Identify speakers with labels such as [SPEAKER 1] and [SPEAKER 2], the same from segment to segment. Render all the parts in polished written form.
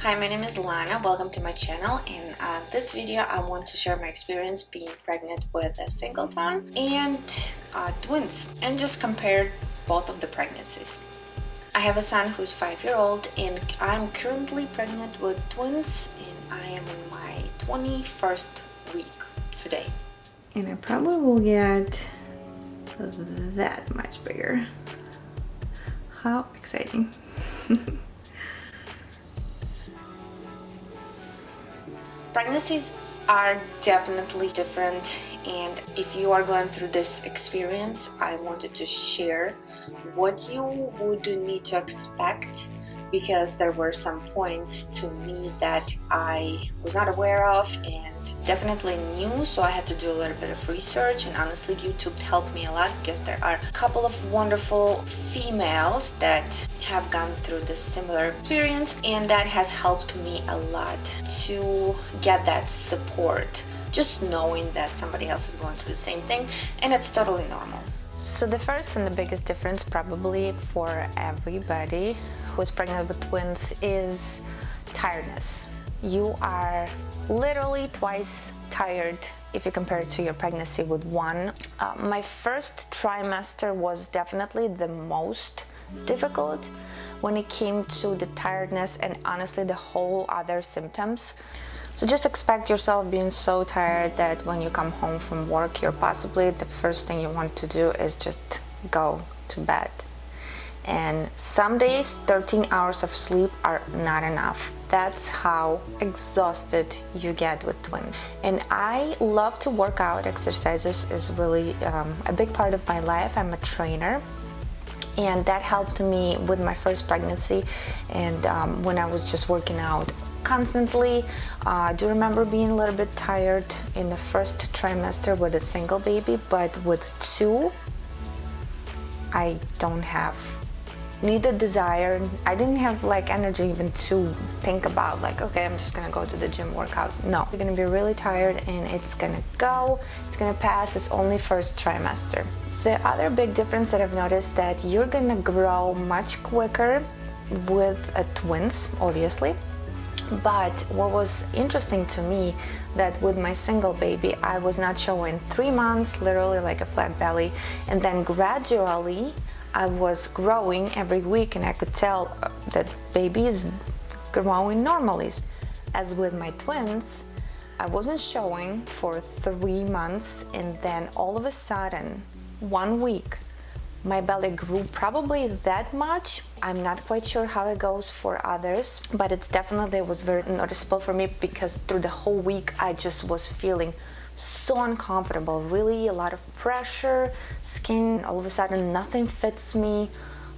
[SPEAKER 1] Hi, my name is Lana. Welcome to my channel. In this video, I want to share my experience being pregnant with a singleton and twins, and just compare both of the pregnancies. I have a son who's 5-year-old, and I'm currently pregnant with twins, and I am in my 21st week today. And I probably will get that much bigger. How exciting. Pregnancies are definitely different, and if you are going through this experience, I wanted to share what you would need to expect, because there were some points to me that I was not aware of and definitely new, so I had to do a little bit of research, and honestly YouTube helped me a lot because there are a couple of wonderful females that have gone through this similar experience, and that has helped me a lot to get that support, just knowing that somebody else is going through the same thing and it's totally normal. So the first and the biggest difference probably for everybody who's pregnant with twins is tiredness. You are literally twice tired if you compare it to your pregnancy with one. My first trimester was definitely the most difficult when it came to the tiredness and honestly the whole other symptoms. So just expect yourself being so tired that when you come home from work, you're possibly the first thing you want to do is just go to bed. And some days 13 hours of sleep are not enough. That's how exhausted you get with twins. And I love to work out. Exercises is really a big part of my life. I'm a trainer, and that helped me with my first pregnancy, and when I was just working out constantly. I do remember being a little bit tired in the first trimester with a single baby, but with two, I don't have neither desire. I didn't have like energy even to think about like, okay, I'm just gonna go to the gym workout. No, you're gonna be really tired and it's gonna go, it's gonna pass. It's only first trimester. The other big difference that I've noticed that you're gonna grow much quicker with twins, obviously. But what was interesting to me, that with my single baby, I was not showing 3 months, literally like a flat belly, and then gradually I was growing every week, and I could tell that baby is growing normally. As with my twins, I wasn't showing for 3 months, and then all of a sudden, 1 week, my belly grew probably that much. I'm not quite sure how it goes for others, but it definitely was very noticeable for me, because through the whole week I just was feeling so uncomfortable, really a lot of pressure, skin, all of a sudden nothing fits me.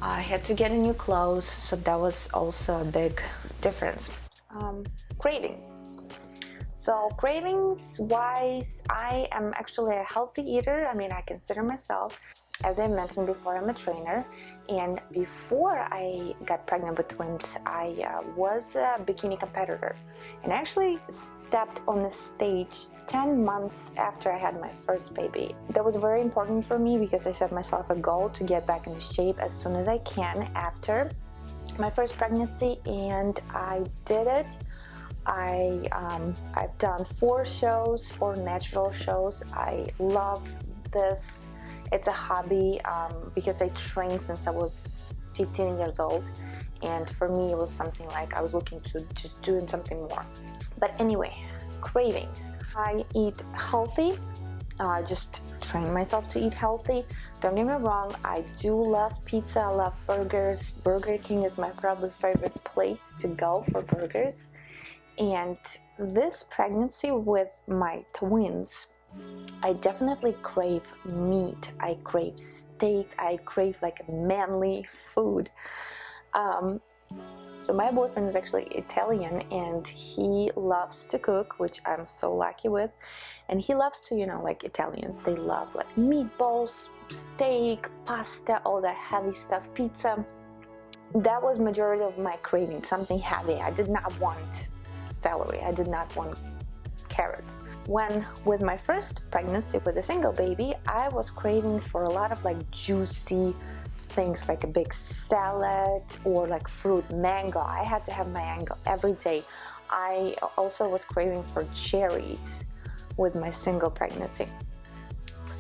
[SPEAKER 1] I had to get new clothes, so that was also a big difference. Cravings. So cravings wise, I am actually a healthy eater. I mean, I consider myself. As I mentioned before, I'm a trainer, and before I got pregnant with twins, I was a bikini competitor, and I actually stepped on the stage 10 months after I had my first baby. That was very important for me because I set myself a goal to get back into shape as soon as I can after my first pregnancy, and I did it. I've done 4 shows, 4 natural shows. I love this. It's a hobby because I trained since I was 15 years old, and for me it was something like I was looking to just doing something more. But anyway, cravings. I eat healthy, just train myself to eat healthy. Don't get me wrong, I do love pizza, I love burgers. Burger King is my probably favorite place to go for burgers. And this pregnancy with my twins, I definitely crave meat, I crave steak, I crave like manly food. So my boyfriend is actually Italian, and he loves to cook, which I'm so lucky with. And he loves to, like Italians, they love like meatballs, steak, pasta, all that heavy stuff, pizza. That was majority of my craving, something heavy. I did not want celery, I did not want carrots. When with my first pregnancy with a single baby, I was craving for a lot of like juicy
[SPEAKER 2] things like a big salad or like fruit, mango. I had to have mango every day. I also was craving for cherries with my single pregnancy.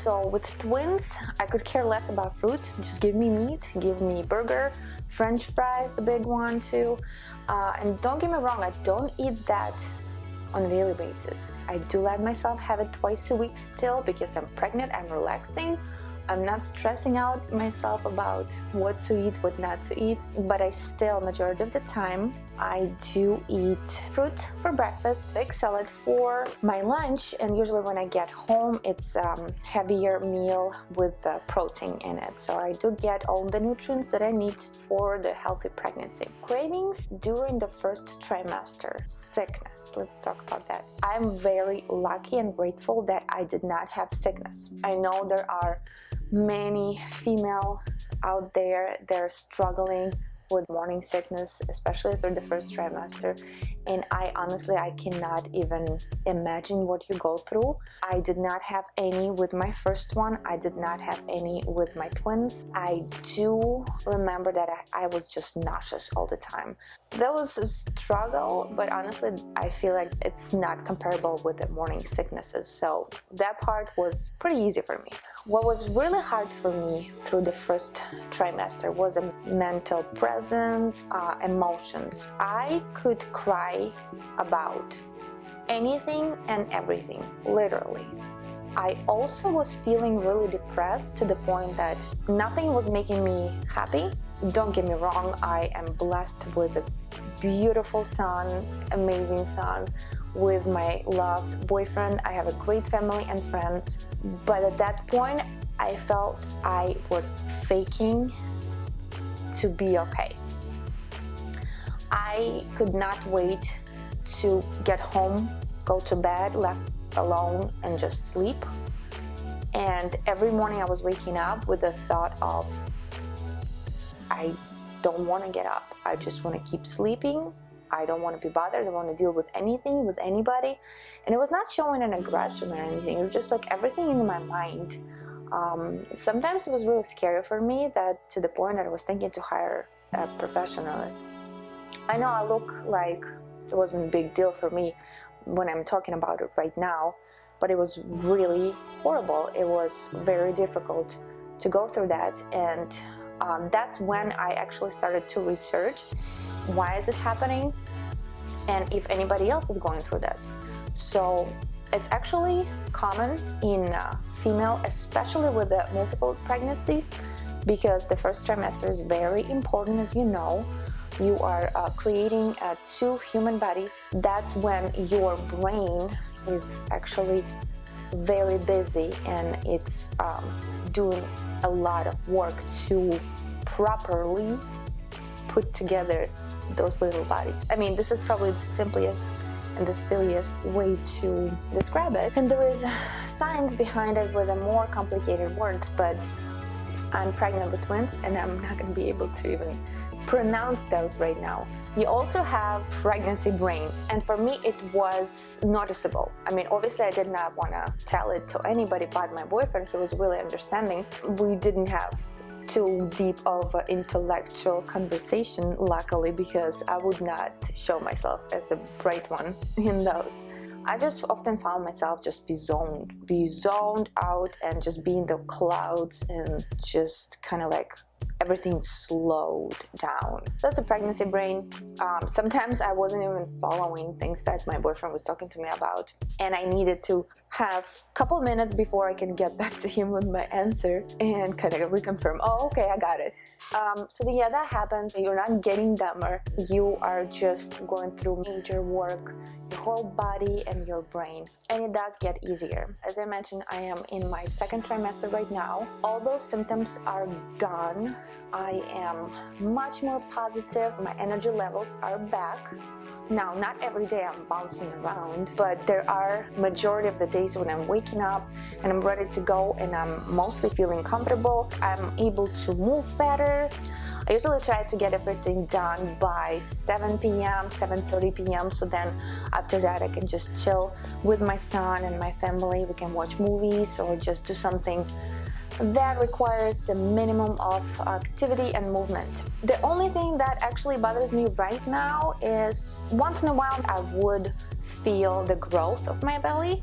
[SPEAKER 2] So with twins, I could care less about fruit. Just give me meat, give me burger, French fries, the big one too. And don't get me wrong, I don't eat that on a daily basis. I do let myself have it twice a week still because I'm pregnant, I'm relaxing. I'm not stressing out myself about what to eat, what not to eat, but I still, majority of the time, I do eat fruit for breakfast, big salad for my lunch, and usually when I get home, it's heavier meal with protein in it. So I do get all the nutrients that I need for the healthy pregnancy. Cravings during the first trimester, sickness, let's talk about that. I'm very lucky and grateful that I did not have sickness. I know there are many female out there, they're struggling with morning sickness, especially through the first trimester, and I cannot even imagine what you go through. I did not have any with my first one. I did not have any with my twins. I do remember that I was just nauseous all the time. That was a struggle, but honestly I feel like it's not comparable with the morning sicknesses, so that part was pretty easy for me. What was really hard for me through the first trimester was a mental presence, emotions. I could cry about anything and everything, literally. I also was feeling really depressed to the point that nothing was making me happy. Don't get me wrong, I am blessed with a beautiful son, amazing son, with my loved boyfriend. I have a great family and friends, but at that point I felt I was faking to be okay. I could not wait to get home, go to bed, left alone, and just sleep. And every morning I was waking up with the thought of, I don't want to get up. I just want to keep sleeping. I don't want to be bothered. I don't want to deal with anything, with anybody. And it was not showing an aggression or anything. It was just like everything in my mind. Sometimes it was really scary for me, that to the point that I was thinking to hire a professionalist. I know I look like it wasn't a big deal for me when I'm talking about it right now, but it was really horrible. It was very difficult to go through that, and that's when I actually started to research why is it happening and if anybody else is going through this. So it's actually common in female, especially with the multiple pregnancies, because the first trimester is very important. As you know, you are creating two human bodies. That's when your brain is actually very busy and it's doing a lot of work to properly put together those little bodies. I mean, this is probably the simplest and the silliest way to describe it, and there is science behind it with a more complicated words, but I'm pregnant with twins and I'm not going to be able to even pronounce those right now. You also have pregnancy brain, and for me it was noticeable. I mean, obviously I did not want to tell it to anybody but my boyfriend. He was really understanding. We didn't have too deep of an intellectual conversation, luckily, because I would not show myself as a bright one in those. I just often found myself just be zoned out and just be in the clouds and just kind of like everything slowed down. That's a pregnancy brain. Sometimes I wasn't even following things that my boyfriend was talking to me about, and I needed to have a couple minutes before I can get back to him with my answer and kind of reconfirm, oh, okay, I got it. So yeah, that happens. You're not getting dumber. You are just going through major work, your whole body and your brain. And it does get easier. As I mentioned, I am in my second trimester right now. All those symptoms are gone. I am much more positive. My energy levels are back. Now, not every day I'm bouncing around, but there are majority of the days when I'm waking up and I'm ready to go and I'm mostly feeling comfortable. I'm able to move better. I usually try to get everything done by 7 p.m., 7:30 p.m. So then after that I can just chill with my son and my family. We can watch movies or just do something that requires the minimum of activity and movement. The only thing that actually bothers me right now is once in a while I would feel the growth of my belly.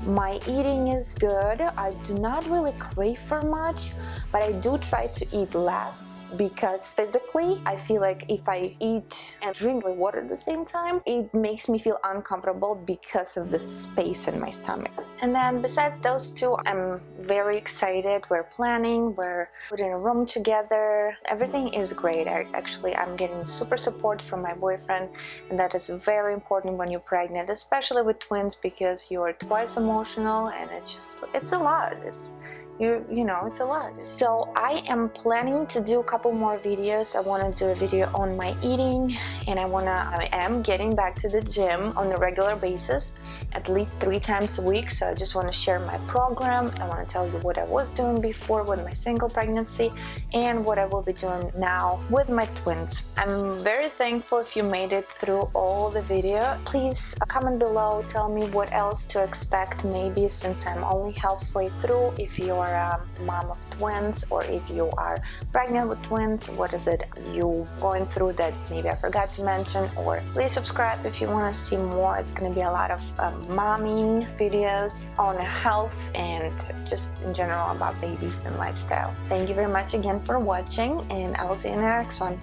[SPEAKER 2] My eating is good. I do not really crave for much, but I do try to eat less because physically I feel like if I eat and drink water at the same time, it makes me feel uncomfortable because of the space in my stomach. And then besides those two, I'm very excited. We're planning, we're putting a room together. Everything is great. I'm getting super support from my boyfriend, and that is very important when you're pregnant, especially with twins, because you are twice emotional and it's a lot. It's a lot. So I am planning to do a couple more videos. I want to do a video on my eating, and I am getting back to the gym on a regular basis, at least 3 times a week. So I just want to share my program. I want to tell you what I was doing before with my single pregnancy and what I will be doing now with my twins. I'm very thankful if you made it through all the video. Please comment below, tell me what else to expect, maybe since I'm only halfway through. If you're a mom of twins, or if you are pregnant with twins, what is it you going through that maybe I forgot to mention? Or please subscribe if you want to see more. It's going to be a lot of momming videos on health and just in general about babies and lifestyle. Thank you very much again for watching, and I will see you in the next one.